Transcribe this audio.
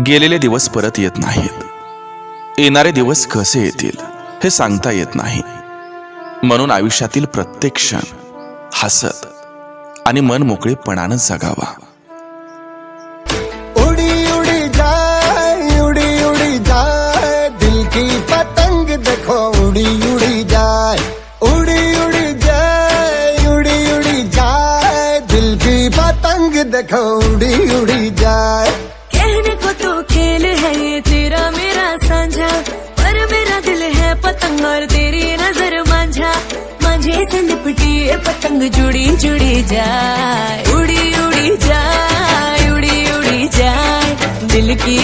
गेलेले दिवस परत येत नाहीत. येणारे दिवस कसे येतील हे सांगता येत नाही. म्हणून आयुष्यातील प्रत्येक क्षण हसत आणि मन मोकळेपणानं जगावा. उड़ी उड़ी जाए दिल की पतंग देखो उड़ी उड़ी जाए. उड़ी उड़ी जाए दिल की पतंग देखो उड़ी उड़ी जाए. कहने को तो खेल है ये तेरा मेरा साझा, पर मेरा दिल है पतंग और तेरी नजर मांझा. मांझे से लिपटी ये पतंग जुड़ी जुड़ी जाए. उड़ी उड़ी जाए दिल की